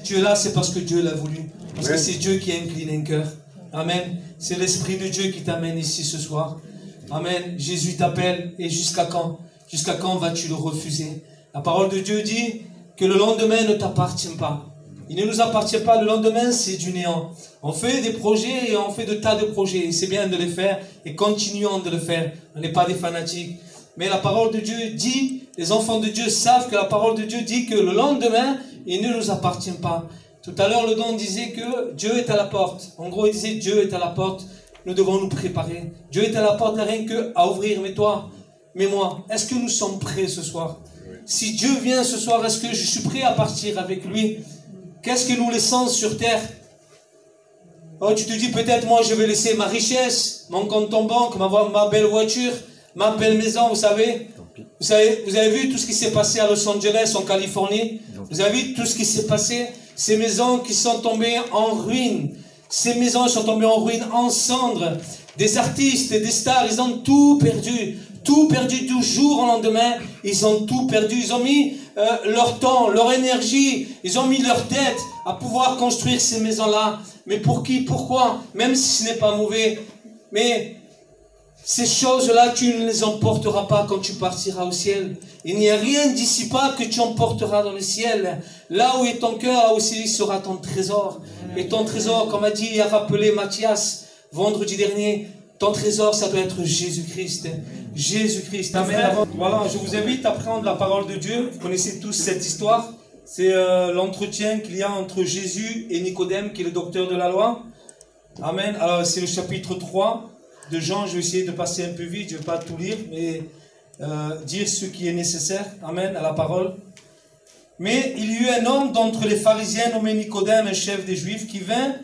tu es là, c'est parce que Dieu l'a voulu. Parce que c'est Dieu qui incline un cœur. Amen. C'est l'Esprit de Dieu qui t'amène ici ce soir. Amen. Jésus t'appelle. Et jusqu'à quand? Jusqu'à quand vas-tu le refuser? La parole de Dieu dit que le lendemain ne t'appartient pas. Il ne nous appartient pas. Le lendemain, c'est du néant. On fait des projets et on fait de tas de projets. Et c'est bien de les faire et continuons de le faire. On n'est pas des fanatiques. Mais la parole de Dieu dit, les enfants de Dieu savent que la parole de Dieu dit que le lendemain, il ne nous appartient pas. Tout à l'heure, le don disait que Dieu est à la porte. En gros, il disait Dieu est à la porte. Nous devons nous préparer. Dieu est à la porte, rien qu'à ouvrir. Mais toi, mais moi, est-ce que nous sommes prêts ce soir? Si Dieu vient ce soir, est-ce que je suis prêt à partir avec lui? Qu'est-ce que nous laissons sur terre? Oh, tu te dis peut-être, moi, je vais laisser ma richesse, mon compte en banque, ma belle voiture, ma belle maison, vous savez. Vous avez vu tout ce qui s'est passé à Los Angeles, en Californie? Vous avez vu tout ce qui s'est passé? Ces maisons qui sont tombées en ruine. Ces maisons sont tombées en ruine, en cendres. Des artistes, des stars, ils ont tout perdu. Tout perdu du jour au lendemain. Ils ont tout perdu. Ils ont mis leur temps, leur énergie. Ils ont mis leur tête à pouvoir construire ces maisons-là. Mais pour qui? Pourquoi? Même si ce n'est pas mauvais. Mais ces choses-là, tu ne les emporteras pas quand tu partiras au ciel. Il n'y a rien d'ici-bas que tu emporteras dans le ciel. Là où est ton cœur, là aussi sera ton trésor. Et ton trésor, comme a dit et a rappelé Mathias vendredi dernier, ton trésor, ça doit être Jésus-Christ. Jésus-Christ. Amen. Voilà, je vous invite à prendre la parole de Dieu. Vous connaissez tous cette histoire. C'est l'entretien qu'il y a entre Jésus et Nicodème, qui est le docteur de la loi. Amen. Alors, c'est le chapitre 3 de Jean. Je vais essayer de passer un peu vite. Je ne vais pas tout lire, mais dire ce qui est nécessaire. Amen, à la parole. Mais il y eut un homme d'entre les pharisiens nommé Nicodème, un chef des Juifs, qui vint,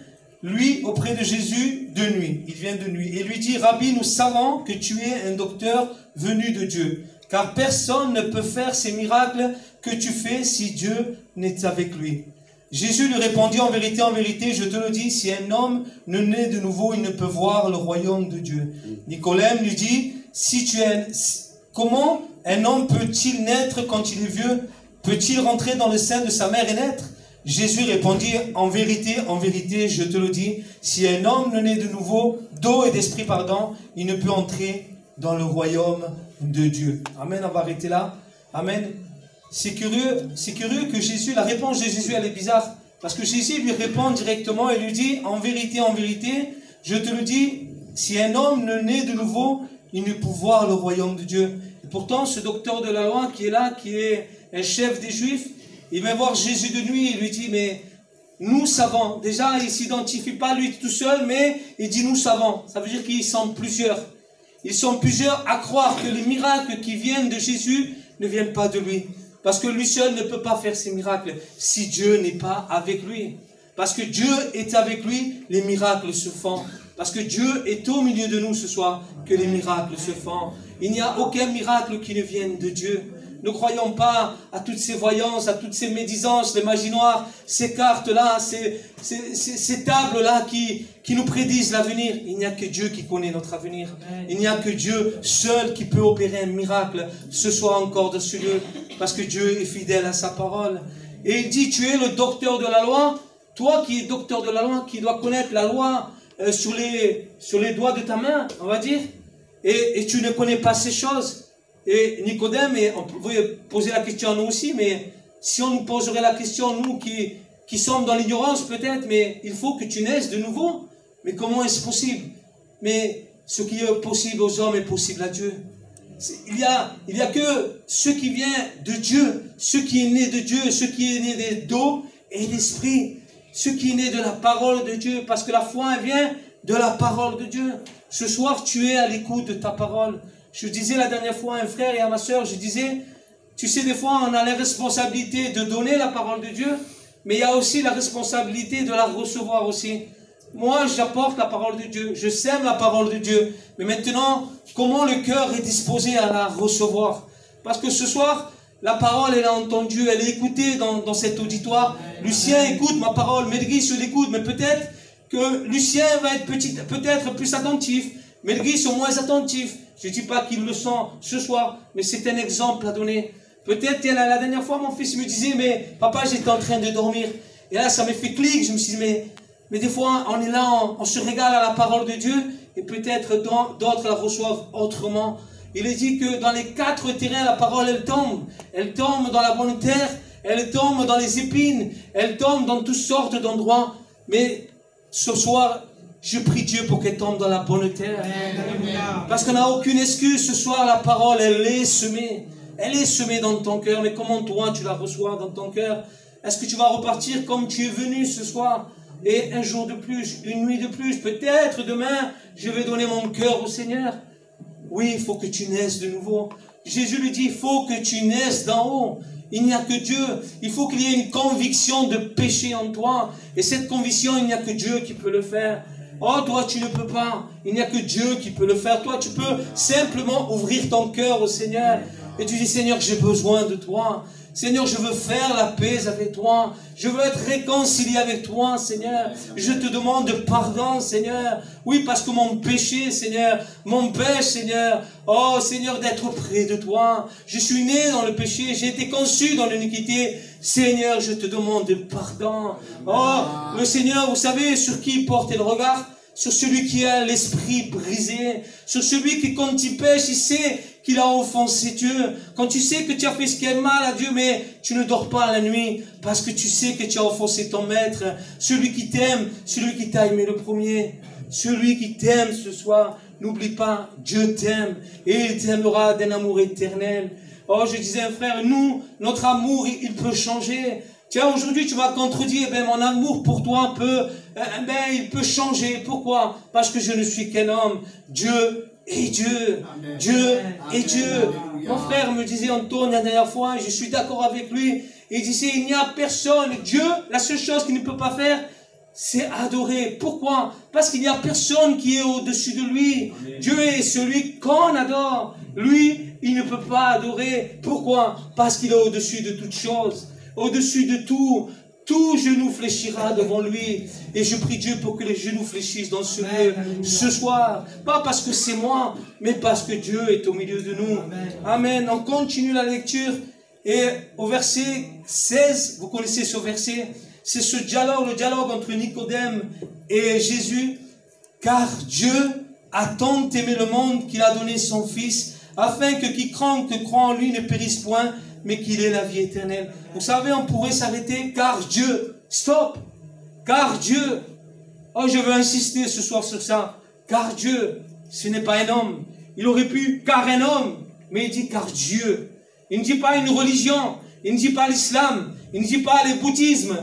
lui, auprès de Jésus de nuit. Il vient de nuit. Et lui dit, Rabbi, nous savons que tu es un docteur venu de Dieu, car personne ne peut faire ces miracles que tu fais si Dieu n'est avec lui. Jésus lui répondit, en vérité, je te le dis, si un homme ne naît de nouveau, il ne peut voir le royaume de Dieu. Nicodème lui dit, comment un homme peut-il naître quand il est vieux? Peut-il rentrer dans le sein de sa mère et naître? Jésus répondit, en vérité, je te le dis, si un homme ne naît de nouveau, d'eau et d'esprit, il ne peut entrer dans le royaume de Dieu. Amen, on va arrêter là. Amen. C'est curieux que Jésus, la réponse de Jésus, elle est bizarre. Parce que Jésus lui répond directement et lui dit, en vérité, je te le dis, si un homme ne naît de nouveau, il ne peut voir le royaume de Dieu. Et pourtant, ce docteur de la loi qui est là, qui est un chef des Juifs, il va voir Jésus de nuit, il lui dit, mais nous savons. Déjà, il ne s'identifie pas lui tout seul, mais il dit, nous savons. Ça veut dire qu'ils sont plusieurs. Ils sont plusieurs à croire que les miracles qui viennent de Jésus ne viennent pas de lui. Parce que lui seul ne peut pas faire ces miracles si Dieu n'est pas avec lui. Parce que Dieu est avec lui, les miracles se font. Parce que Dieu est au milieu de nous ce soir, que les miracles se font. Il n'y a aucun miracle qui ne vienne de Dieu. Ne croyons pas à toutes ces voyances, à toutes ces médisances, les magies noires, ces cartes-là, ces tables-là qui nous prédisent l'avenir. Il n'y a que Dieu qui connaît notre avenir. Il n'y a que Dieu seul qui peut opérer un miracle ce soir encore dans ce lieu. Parce que Dieu est fidèle à sa parole. Et il dit, tu es le docteur de la loi. Toi qui es docteur de la loi, qui dois connaître la loi sur les doigts de ta main, on va dire. Et tu ne connais pas ces choses. Et Nicodème, et on peut poser la question à nous aussi, mais si on nous poserait la question, nous qui sommes dans l'ignorance peut-être, mais il faut que tu naisses de nouveau. Mais comment est-ce possible? Mais ce qui est possible aux hommes est possible à Dieu. Il y a que ce qui vient de Dieu, ce qui est né de Dieu, ce qui est né d'eau et d'esprit, ce qui est né de la parole de Dieu, parce que la foi elle vient de la parole de Dieu. Ce soir, tu es à l'écoute de ta parole. Je disais la dernière fois à un frère et à ma soeur, je disais, tu sais, des fois, on a la responsabilité de donner la parole de Dieu, mais il y a aussi la responsabilité de la recevoir aussi. Moi, j'apporte la parole de Dieu, je sème la parole de Dieu, mais maintenant, comment le cœur est disposé à la recevoir? Parce que ce soir, la parole, elle est entendue, elle est écoutée dans cet auditoire. Lucien écoute ma parole, Melgis l'écoute, mais peut-être que Lucien va être peut-être plus attentif, Melgis au moins attentif. Je ne dis pas qu'ils le sont ce soir, mais c'est un exemple à donner. Peut-être, la dernière fois, mon fils me disait, mais papa, j'étais en train de dormir. Et là, ça m'a fait clic. Je me suis dit, mais des fois, on est là, on se régale à la parole de Dieu, et peut-être d'autres la reçoivent autrement. Il est dit que dans les 4 terrains, la parole, elle tombe. Elle tombe dans la bonne terre, elle tombe dans les épines, elle tombe dans toutes sortes d'endroits. Mais ce soir, je prie Dieu pour qu'elle tombe dans la bonne terre. Parce qu'on n'a aucune excuse. Ce soir, la parole, elle est semée. Elle est semée dans ton cœur. Mais comment toi, tu la reçois dans ton cœur? Est-ce que tu vas repartir comme tu es venu ce soir? Et un jour de plus, une nuit de plus, peut-être demain, je vais donner mon cœur au Seigneur. Oui, il faut que tu naisses de nouveau. Jésus lui dit, il faut que tu naisses d'en haut. Il n'y a que Dieu. Il faut qu'il y ait une conviction de péché en toi. Et cette conviction, il n'y a que Dieu qui peut le faire. Oh, toi, tu ne peux pas. Il n'y a que Dieu qui peut le faire. Toi, tu peux simplement ouvrir ton cœur au Seigneur. Et tu dis, Seigneur, j'ai besoin de toi. Seigneur, je veux faire la paix avec toi. Je veux être réconcilié avec toi, Seigneur. Je te demande pardon, Seigneur. Oui, parce que mon péché, Seigneur, m'empêche, Seigneur. Oh, Seigneur, d'être près de toi. Je suis né dans le péché. J'ai été conçu dans l'iniquité. Seigneur, je te demande pardon. Oh, le Seigneur, vous savez sur qui porter le regard? Sur celui qui a l'esprit brisé. Sur celui qui, quand il pêche, il sait qu'il a offensé Dieu. Quand tu sais que tu as fait ce qui est mal à Dieu, mais tu ne dors pas la nuit parce que tu sais que tu as offensé ton maître. Celui qui t'aime, celui qui t'a aimé le premier. Celui qui t'aime ce soir, n'oublie pas, Dieu t'aime et il t'aimera d'un amour éternel. Oh, je disais, frère, nous, notre amour, il peut changer. Tiens, aujourd'hui, tu vas contredire, mon amour pour toi il peut changer. Pourquoi? Parce que je ne suis qu'un homme. Dieu est Dieu. Amen. Dieu est Dieu. Alléluia. Mon frère me disait, Antoine, la dernière fois, je suis d'accord avec lui. Il disait, il n'y a personne. Dieu, la seule chose qu'il ne peut pas faire, c'est adorer. Pourquoi? Parce qu'il n'y a personne qui est au-dessus de lui. Amen. Dieu est celui qu'on adore. Lui, il ne peut pas adorer. Pourquoi? Parce qu'il est au-dessus de toutes choses. Au-dessus de tout, tout genou fléchira devant lui. Et je prie Dieu pour que les genoux fléchissent dans ce lieu, ce soir. Pas parce que c'est moi, mais parce que Dieu est au milieu de nous. Amen. On continue la lecture. Et au verset 16, vous connaissez ce verset, c'est ce dialogue, le dialogue entre Nicodème et Jésus. Car Dieu a tant aimé le monde qu'il a donné son Fils, afin que quiconque croit en lui ne périsse point, mais qu'il ait la vie éternelle. Vous savez, on pourrait s'arrêter, car Dieu, stop, car Dieu, oh je veux insister ce soir sur ça, car Dieu, ce n'est pas un homme. Il aurait pu, car un homme, mais il dit car Dieu. Il ne dit pas une religion, il ne dit pas l'islam, il ne dit pas le bouddhisme,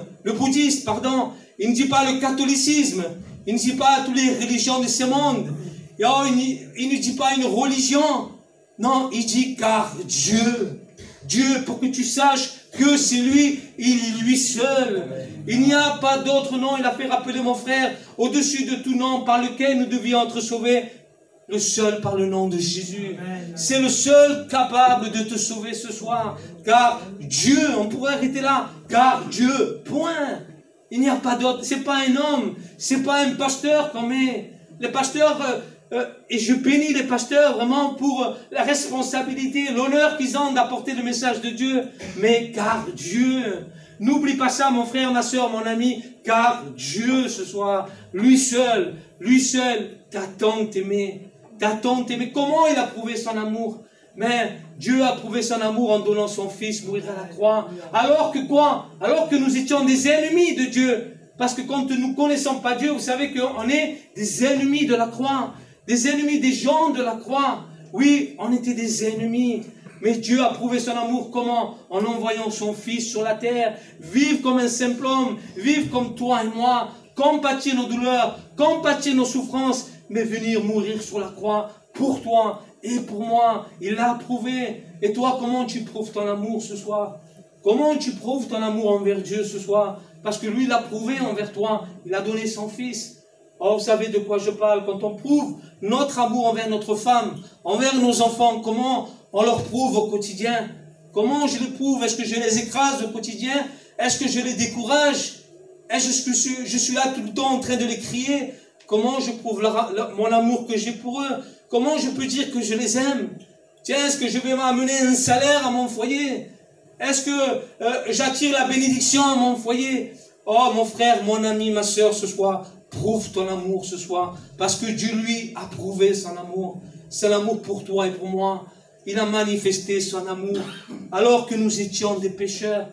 il ne dit pas le catholicisme, il ne dit pas toutes les religions de ce monde. Et oh, il ne dit pas une religion, non, il dit car Dieu. Dieu, pour que tu saches que c'est lui, il est lui seul. Il n'y a pas d'autre nom, il a fait rappeler mon frère, au-dessus de tout nom par lequel nous devions être sauvés, le seul par le nom de Jésus. C'est le seul capable de te sauver ce soir. Car Dieu, on pourrait arrêter là, car Dieu, point. Il n'y a pas d'autre, c'est pas un homme, c'est pas un pasteur qu'on met. Les pasteurs... et je bénis les pasteurs vraiment pour la responsabilité, l'honneur qu'ils ont d'apporter le message de Dieu. Mais car Dieu, n'oublie pas ça mon frère, ma soeur, mon ami, car Dieu ce soir, lui seul, t'a tant aimé. T'a tant aimé. Comment il a prouvé son amour? Mais Dieu a prouvé son amour en donnant son Fils mourir à la croix. Alors que quoi? Alors que nous étions des ennemis de Dieu. Parce que quand nous ne connaissons pas Dieu, vous savez qu'on est des ennemis de la croix. Des ennemis des gens de la croix. Oui, on était des ennemis. Mais Dieu a prouvé son amour comment? En envoyant son Fils sur la terre. Vivre comme un simple homme. Vivre comme toi et moi. Compatir nos douleurs. Compatir nos souffrances. Mais venir mourir sur la croix pour toi et pour moi. Il l'a prouvé. Et toi, comment tu prouves ton amour ce soir? Comment tu prouves ton amour envers Dieu ce soir? Parce que lui, il l'a prouvé envers toi. Il a donné son Fils. Oh, vous savez de quoi je parle? Quand on prouve notre amour envers notre femme, envers nos enfants, comment on leur prouve au quotidien? Comment je les prouve? Est-ce que je les écrase au quotidien? Est-ce que je les décourage? Est-ce que je suis là tout le temps en train de les crier? Comment je prouve mon amour que j'ai pour eux? Comment je peux dire que je les aime? Tiens, est-ce que je vais m'amener un salaire à mon foyer? Est-ce que j'attire la bénédiction à mon foyer? Oh mon frère, mon ami, ma soeur, ce soir, prouve ton amour ce soir. Parce que Dieu, lui, a prouvé son amour. C'est l'amour pour toi et pour moi. Il a manifesté son amour alors que nous étions des pécheurs.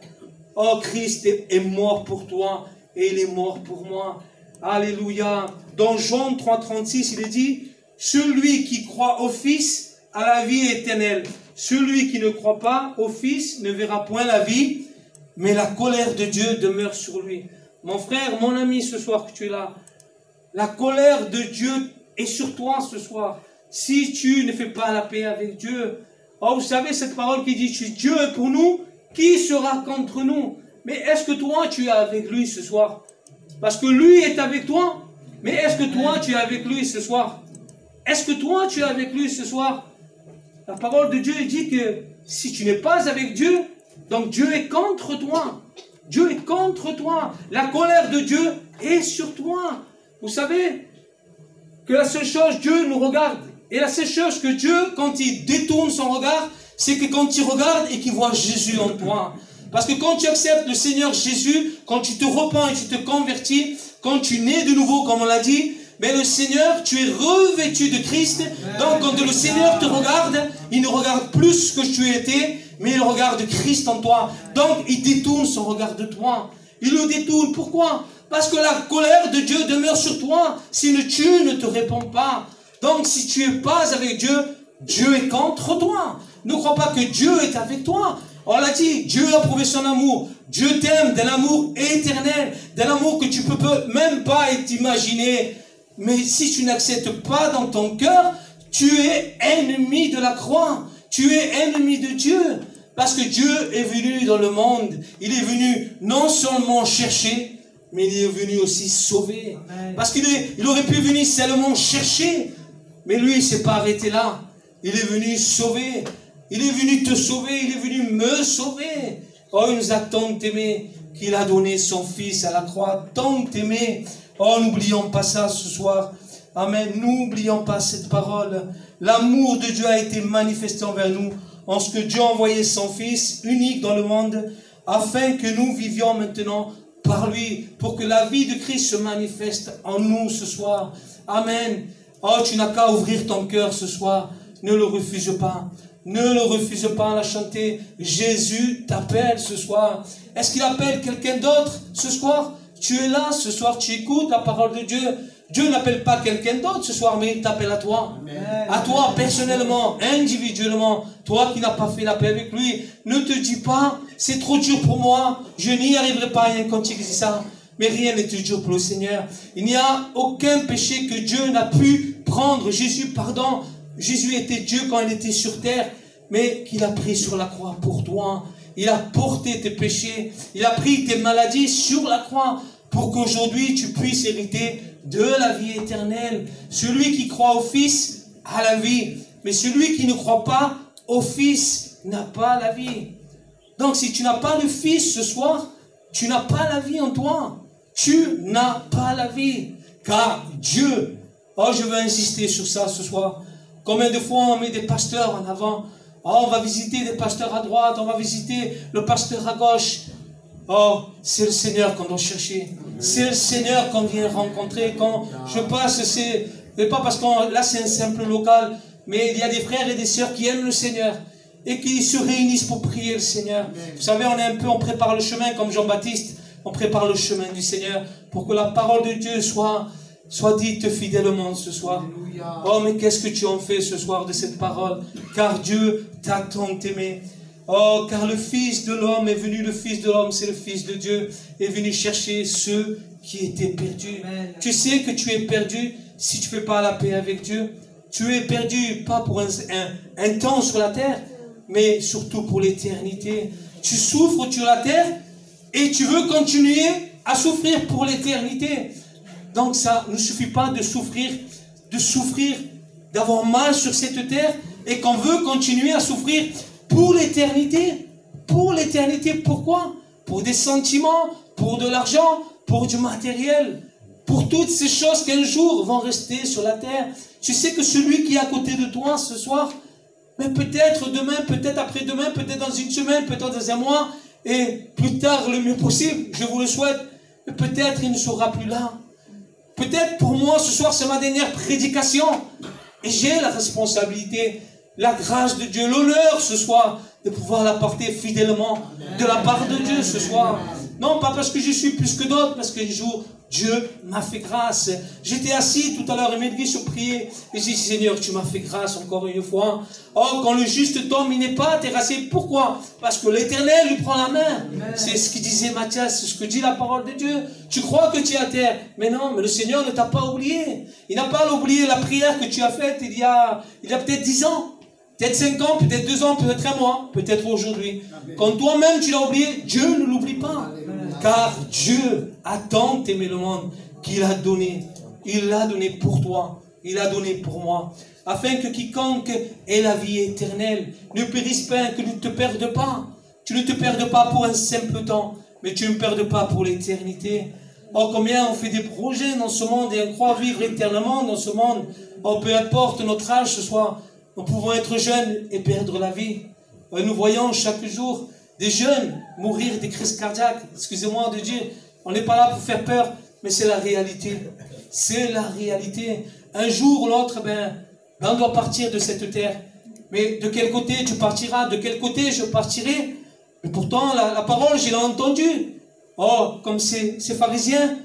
Oh, Christ est mort pour toi et il est mort pour moi. Alléluia. Dans Jean 3,36, il est dit, celui qui croit au Fils a la vie éternelle. Celui qui ne croit pas au Fils ne verra point la vie, mais la colère de Dieu demeure sur lui. Mon frère, mon ami, ce soir que tu es là, la colère de Dieu est sur toi ce soir. Si tu ne fais pas la paix avec Dieu, oh, vous savez cette parole qui dit, Dieu est pour nous, qui sera contre nous? Mais est-ce que toi, tu es avec lui ce soir? Parce que lui est avec toi. Mais est-ce que toi, tu es avec lui ce soir? Est-ce que toi, tu es avec lui ce soir? La parole de Dieu dit que si tu n'es pas avec Dieu, donc Dieu est contre toi. Dieu est contre toi. La colère de Dieu est sur toi. Vous savez que la seule chose, Dieu nous regarde. Et la seule chose que Dieu, quand il détourne son regard, c'est que quand il regarde et qu'il voit Jésus en toi. Parce que quand tu acceptes le Seigneur Jésus, quand tu te repens et tu te convertis, quand tu nais de nouveau, comme on l'a dit, mais le Seigneur, tu es revêtu de Christ. Donc quand le Seigneur te regarde, il ne regarde plus ce que tu étais, mais il regarde Christ en toi. Donc il détourne son regard de toi. Il le détourne. Pourquoi? Parce que la colère de Dieu demeure sur toi si tu ne te réponds pas. Donc si tu n'es pas avec Dieu, Dieu est contre toi. Ne crois pas que Dieu est avec toi. On l'a dit, Dieu a prouvé son amour. Dieu t'aime d'un amour éternel, d'un amour que tu ne peux même pas t'imaginer. Mais si tu n'acceptes pas dans ton cœur, tu es ennemi de la croix. Tu es ennemi de Dieu. Parce que Dieu est venu dans le monde. Il est venu non seulement chercher, mais il est venu aussi sauver. Amen. Parce qu'il aurait pu venir seulement chercher. Mais lui, il ne s'est pas arrêté là. Il est venu sauver. Il est venu te sauver. Il est venu me sauver. Oh, il nous a tant aimé qu'il a donné son Fils à la croix. Tant aimé. Oh, n'oublions pas ça ce soir. Amen. N'oublions pas cette parole. L'amour de Dieu a été manifesté envers nous en ce que Dieu a envoyé son Fils unique dans le monde afin que nous vivions maintenant par lui, pour que la vie de Christ se manifeste en nous ce soir. Amen. Oh, tu n'as qu'à ouvrir ton cœur ce soir. Ne le refuse pas. Ne le refuse pas à la chanter. Jésus t'appelle ce soir. Est-ce qu'il appelle quelqu'un d'autre ce soir? Tu es là ce soir, tu écoutes la parole de Dieu. Dieu n'appelle pas quelqu'un d'autre ce soir, mais il t'appelle à toi. Amen. À toi personnellement, individuellement. Toi qui n'as pas fait la paix avec lui. Ne te dis pas, c'est trop dur pour moi. Je n'y arriverai pas, rien quand tu dis ça. Mais rien n'est dur pour le Seigneur. Il n'y a aucun péché que Dieu n'a pu prendre. Jésus, pardon. Jésus était Dieu quand il était sur terre, mais qu'il a pris sur la croix pour toi. Il a porté tes péchés. Il a pris tes maladies sur la croix pour qu'aujourd'hui tu puisses hériter de la vie éternelle. Celui qui croit au Fils a la vie. Mais celui qui ne croit pas au Fils n'a pas la vie. Donc si tu n'as pas le Fils ce soir, tu n'as pas la vie en toi. Tu n'as pas la vie. Car Dieu, oh je veux insister sur ça ce soir. Combien de fois on met des pasteurs en avant? Oh, on va visiter des pasteurs à droite, on va visiter le pasteur à gauche. Oh, c'est le Seigneur qu'on doit chercher. C'est le Seigneur qu'on vient rencontrer. Quand je passe, c'est pas parce que là c'est un simple local, mais il y a des frères et des sœurs qui aiment le Seigneur et qui se réunissent pour prier le Seigneur. Vous savez, on prépare le chemin comme Jean-Baptiste. On prépare le chemin du Seigneur pour que la parole de Dieu soit dite fidèlement ce soir. Alléluia. Oh, mais qu'est-ce que tu en fais ce soir de cette parole? Car Dieu t'a tant aimé. Oh, car le Fils de l'homme est venu, le Fils de l'homme, c'est le Fils de Dieu, est venu chercher ceux qui étaient perdus. Amen. Tu sais que tu es perdu si tu ne fais pas la paix avec Dieu. Tu es perdu, pas pour un temps sur la terre, mais surtout pour l'éternité. Tu souffres sur la terre et tu veux continuer à souffrir pour l'éternité. Donc ça ne suffit pas de souffrir, d'avoir mal sur cette terre et qu'on veut continuer à souffrir pour l'éternité. Pour l'éternité, pourquoi? Pour des sentiments, pour de l'argent, pour du matériel, pour toutes ces choses qu'un jour vont rester sur la terre. Tu sais que celui qui est à côté de toi ce soir, mais peut-être demain, peut-être après-demain, peut-être dans une semaine, peut-être dans un mois, et plus tard le mieux possible, je vous le souhaite, Et peut-être il ne sera plus là. Peut-être pour moi, ce soir, c'est ma dernière prédication. Et j'ai la responsabilité, la grâce de Dieu, l'honneur ce soir, de pouvoir la porter fidèlement de la part de Dieu ce soir. Non, pas parce que je suis plus que d'autres, parce qu'un jour, Dieu m'a fait grâce. J'étais assis tout à l'heure et Médvis se priait. Et j'ai dit, Seigneur, tu m'as fait grâce encore une fois. Oh, quand le juste tombe, il n'est pas terrassé. Pourquoi? Parce que l'Éternel lui prend la main. C'est ce qu'il disait Matthias, c'est ce que dit la parole de Dieu. Tu crois que tu es à terre. Mais non, mais le Seigneur ne t'a pas oublié. Il n'a pas oublié la prière que tu as faite il y a peut-être 10 ans. Peut-être 5 ans, peut-être 2 ans, peut-être un mois, peut-être aujourd'hui. Quand toi-même tu l'as oublié, Dieu ne l'oublie pas. Car Dieu a tant aimé le monde qu'il a donné. Il l'a donné pour toi. Il l'a donné pour moi. Afin que quiconque ait la vie éternelle ne périsse pas, que tu ne te perdes pas. Tu ne te perdes pas pour un simple temps, mais tu ne perdes pas pour l'éternité. Oh, combien on fait des projets dans ce monde et on croit vivre éternellement dans ce monde. Oh, peu importe notre âge ce soir, nous pouvons être jeunes et perdre la vie. Nous voyons chaque jour des jeunes mourir des crises cardiaques. Excusez-moi de dire, on n'est pas là pour faire peur, mais c'est la réalité. C'est la réalité. Un jour ou l'autre, on doit partir de cette terre. Mais de quel côté tu partiras? De quel côté je partirai? Mais pourtant, la parole, je l'ai entendue. Oh, comme ces pharisiens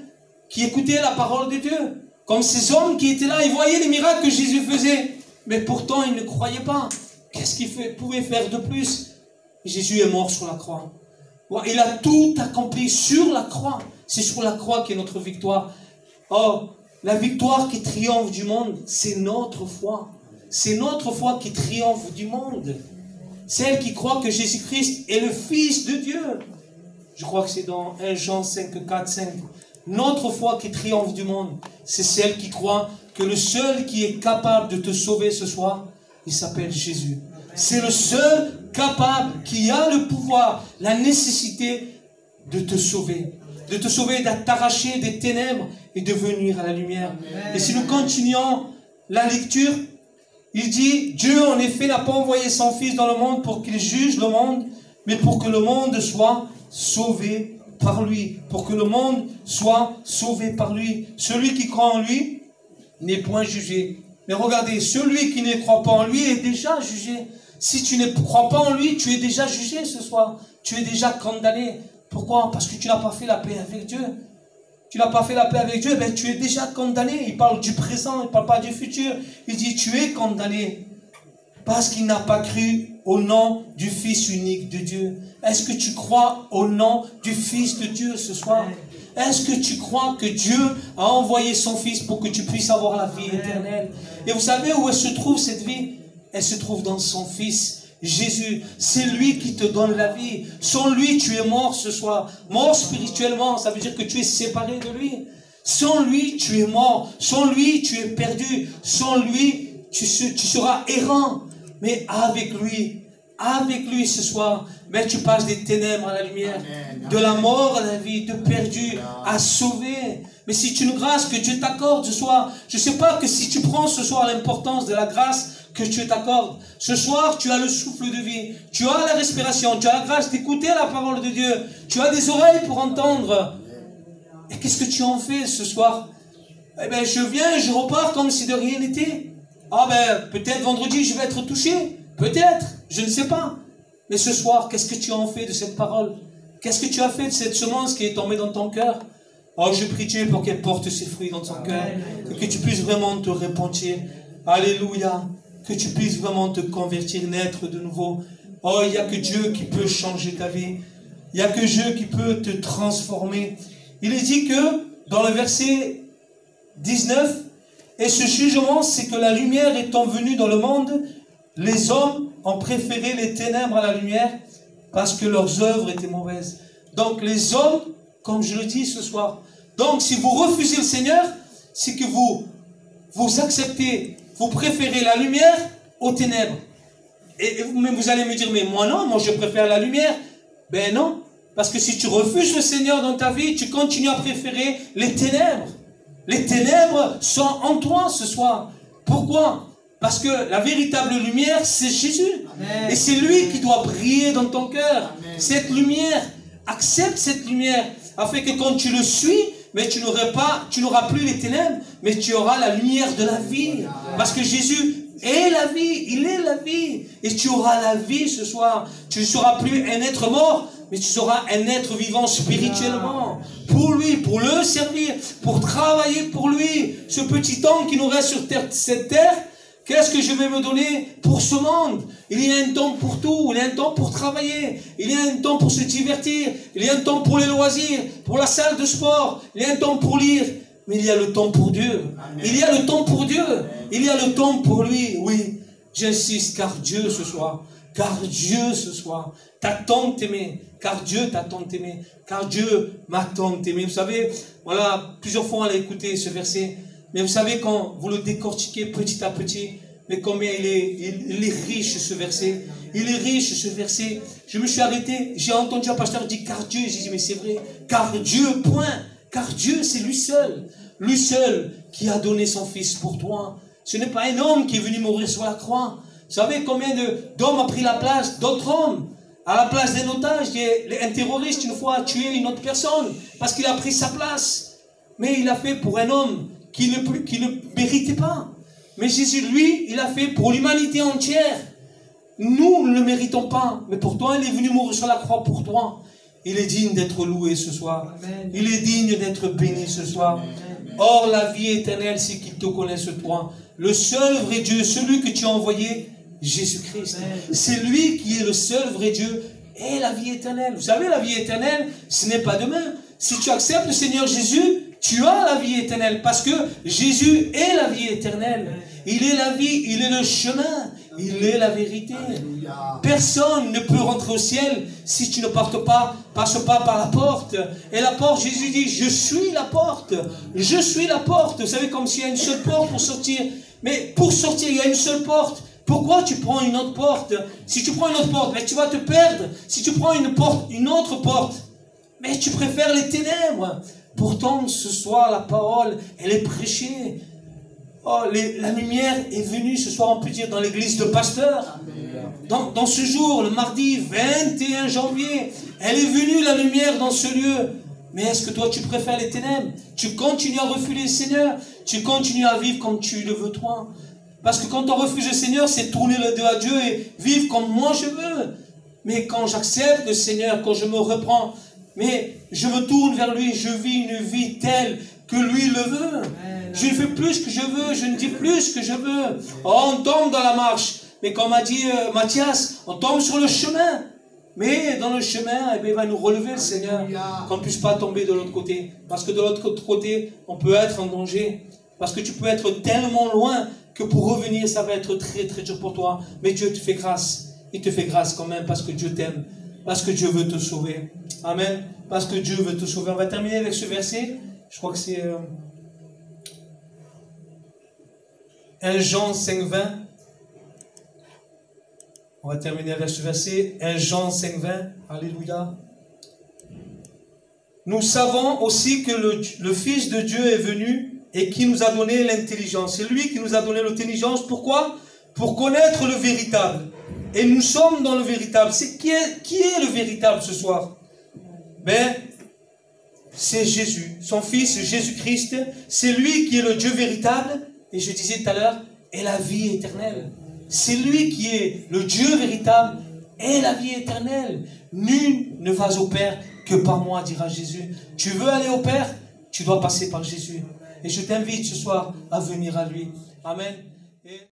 qui écoutaient la parole de Dieu. Comme ces hommes qui étaient là, ils voyaient les miracles que Jésus faisait. Mais pourtant, ils ne croyaient pas. Qu'est-ce qu'il pouvait faire de plus? Jésus est mort sur la croix. Il a tout accompli sur la croix. C'est sur la croix qu'est notre victoire. Oh, la victoire qui triomphe du monde, c'est notre foi. C'est notre foi qui triomphe du monde. Celle qui croit que Jésus-Christ est le Fils de Dieu. Je crois que c'est dans 1 Jean 5, 4, 5. Notre foi qui triomphe du monde, c'est celle qui croit que le seul qui est capable de te sauver ce soir, il s'appelle Jésus. C'est le seul capable qui a le pouvoir, la nécessité de te sauver, de t'arracher des ténèbres et de venir à la lumière. Et si nous continuons la lecture, il dit, Dieu en effet n'a pas envoyé son Fils dans le monde pour qu'il juge le monde, mais pour que le monde soit sauvé par lui. Pour que le monde soit sauvé par lui. Celui qui croit en lui n'est point jugé. Mais regardez, celui qui ne croit pas en lui est déjà jugé. Si tu ne crois pas en lui, tu es déjà jugé ce soir. Tu es déjà condamné. Pourquoi? Parce que tu n'as pas fait la paix avec Dieu. Tu n'as pas fait la paix avec Dieu, tu es déjà condamné. Il parle du présent, il ne parle pas du futur. Il dit, tu es condamné. Parce qu'il n'a pas cru au nom du Fils unique de Dieu. Est-ce que tu crois au nom du Fils de Dieu ce soir? Est-ce que tu crois que Dieu a envoyé son Fils pour que tu puisses avoir la vie éternelle? Et vous savez où elle se trouve cette vie? Elle se trouve dans son Fils, Jésus. C'est lui qui te donne la vie. Sans lui, tu es mort ce soir. Mort spirituellement, ça veut dire que tu es séparé de lui. Sans lui, tu es mort. Sans lui, tu es perdu. Sans lui, tu seras errant. Mais avec lui ce soir, tu passes des ténèbres à la lumière, de la mort à la vie, de perdu à sauver. Mais si tu une grâce que Dieu t'accorde ce soir, je ne sais pas que si tu prends ce soir l'importance de la grâce que Dieu t'accorde. Ce soir, tu as le souffle de vie, tu as la respiration, tu as la grâce d'écouter la parole de Dieu, tu as des oreilles pour entendre. Et qu'est-ce que tu en fais ce soir? Eh bien, je viens et je repars comme si de rien n'était. Ah peut-être vendredi je vais être touché, peut-être, je ne sais pas. Mais ce soir, qu'est-ce que tu en fais de cette parole? Qu'est-ce que tu as fait de cette semence qui est tombée dans ton cœur? Oh, je prie Dieu pour qu'elle porte ses fruits dans ton cœur, et que tu puisses vraiment te repentir. Alléluia, que tu puisses vraiment te convertir, naître de nouveau. Oh, il n'y a que Dieu qui peut changer ta vie. Il n'y a que Dieu qui peut te transformer. Il est dit que, dans le verset 19, et ce jugement, c'est que la lumière étant venue dans le monde, les hommes ont préféré les ténèbres à la lumière parce que leurs œuvres étaient mauvaises. Donc les hommes, comme je le dis ce soir, donc si vous refusez le Seigneur, c'est que vous acceptez, vous préférez la lumière aux ténèbres. Mais vous allez me dire, mais moi non, moi je préfère la lumière. Ben non, parce que si tu refuses le Seigneur dans ta vie, tu continues à préférer les ténèbres. Les ténèbres sont en toi ce soir. Pourquoi? Parce que la véritable lumière, c'est Jésus. Amen. Et c'est lui qui doit briller dans ton cœur. Cette lumière, accepte cette lumière. afin que quand tu le suis, mais tu n'auras plus les ténèbres, mais tu auras la lumière de la vie. Parce que Jésus est la vie, il est la vie. Et tu auras la vie ce soir. Tu ne seras plus un être mort, mais tu seras un être vivant spirituellement. Pour lui, pour le servir, pour travailler pour lui. Ce petit temps qui nous reste sur cette terre, qu'est-ce que je vais me donner pour ce monde? Il y a un temps pour tout, il y a un temps pour travailler, il y a un temps pour se divertir, il y a un temps pour les loisirs, pour la salle de sport, il y a un temps pour lire. Mais il y a le temps pour Dieu. Amen. Il y a le temps pour Dieu. Amen. Il y a le temps pour lui. Oui, j'insiste, car Dieu ce soir, car Dieu ce soir t'attend aimé, car Dieu t'attend aimé, car Dieu m'attend aimé. Vous savez, voilà, plusieurs fois on a écouté ce verset, mais vous savez quand vous le décortiquez petit à petit, mais combien il est riche ce verset. Il est riche ce verset. Je me suis arrêté, j'ai entendu un pasteur dire car Dieu, j'ai dit mais c'est vrai, car Dieu, point. Car Dieu, c'est lui seul qui a donné son Fils pour toi. Ce n'est pas un homme qui est venu mourir sur la croix. Vous savez combien d'hommes a pris la place d'autres hommes? À la place d'un otage, un terroriste une fois a tué une autre personne parce qu'il a pris sa place. Mais il a fait pour un homme qui ne méritait pas. Mais Jésus, lui, il a fait pour l'humanité entière. Nous ne le méritons pas. Mais pourtant, il est venu mourir sur la croix pour toi. Il est digne d'être loué ce soir. Amen. Il est digne d'être béni ce soir. Amen. Or, la vie éternelle, c'est qu'il te connaisse toi. Le seul vrai Dieu, celui que tu as envoyé, Jésus-Christ. C'est lui qui est le seul vrai Dieu et la vie éternelle. Vous savez, la vie éternelle, ce n'est pas demain. Si tu acceptes le Seigneur Jésus, tu as la vie éternelle. Parce que Jésus est la vie éternelle. Il est la vie, il est le chemin. Il est la vérité. Alléluia. Personne ne peut rentrer au ciel si tu ne passes pas par la porte. Et la porte, Jésus dit, je suis la porte. Je suis la porte. Vous savez, comme s'il y a une seule porte pour sortir. Mais pour sortir, il y a une seule porte. Pourquoi tu prends une autre porte? Si tu prends une autre porte, mais tu vas te perdre. Si tu prends une autre porte, mais tu préfères les ténèbres. Pourtant, ce soir, la parole, elle est prêchée. Oh, la lumière est venue ce soir, on peut dire, dans l'église de Pasteur. Dans ce jour, le mardi 21 janvier, elle est venue, la lumière, dans ce lieu. Mais est-ce que toi, tu préfères les ténèbres? Tu continues à refuser le Seigneur? Tu continues à vivre comme tu le veux, toi? Parce que quand on refuse le Seigneur, c'est tourner le dos à Dieu et vivre comme moi je veux. Mais quand j'accepte le Seigneur, quand je me reprends, mais je me tourne vers lui, je vis une vie telle que lui le veut. Je ne fais plus ce que je veux, je ne dis plus ce que je veux. Oh, on tombe dans la marche. Mais comme a dit Mathias, on tombe sur le chemin. Mais dans le chemin, eh bien, il va nous relever le Seigneur. Qu'on ne puisse pas tomber de l'autre côté. Parce que de l'autre côté, on peut être en danger. Parce que tu peux être tellement loin que pour revenir, ça va être très très dur pour toi. Mais Dieu te fait grâce. Il te fait grâce quand même parce que Dieu t'aime. Parce que Dieu veut te sauver. Amen. Parce que Dieu veut te sauver. On va terminer avec ce verset. Je crois que c'est 1 Jean 5,20. On va terminer avec ce verset. 1 Jean 5,20. Alléluia. Nous savons aussi que le Fils de Dieu est venu et qui nous a donné l'intelligence. C'est lui qui nous a donné l'intelligence. Pourquoi? Pour connaître le véritable. Et nous sommes dans le véritable. Qui est le véritable ce soir? Ben, c'est Jésus, son Fils Jésus-Christ. C'est lui qui est le Dieu véritable. Et je disais tout à l'heure, et la vie éternelle. C'est lui qui est le Dieu véritable et la vie éternelle. Nul ne va au Père que par moi, dira Jésus. Tu veux aller au Père? Tu dois passer par Jésus. Et je t'invite ce soir à venir à lui. Amen.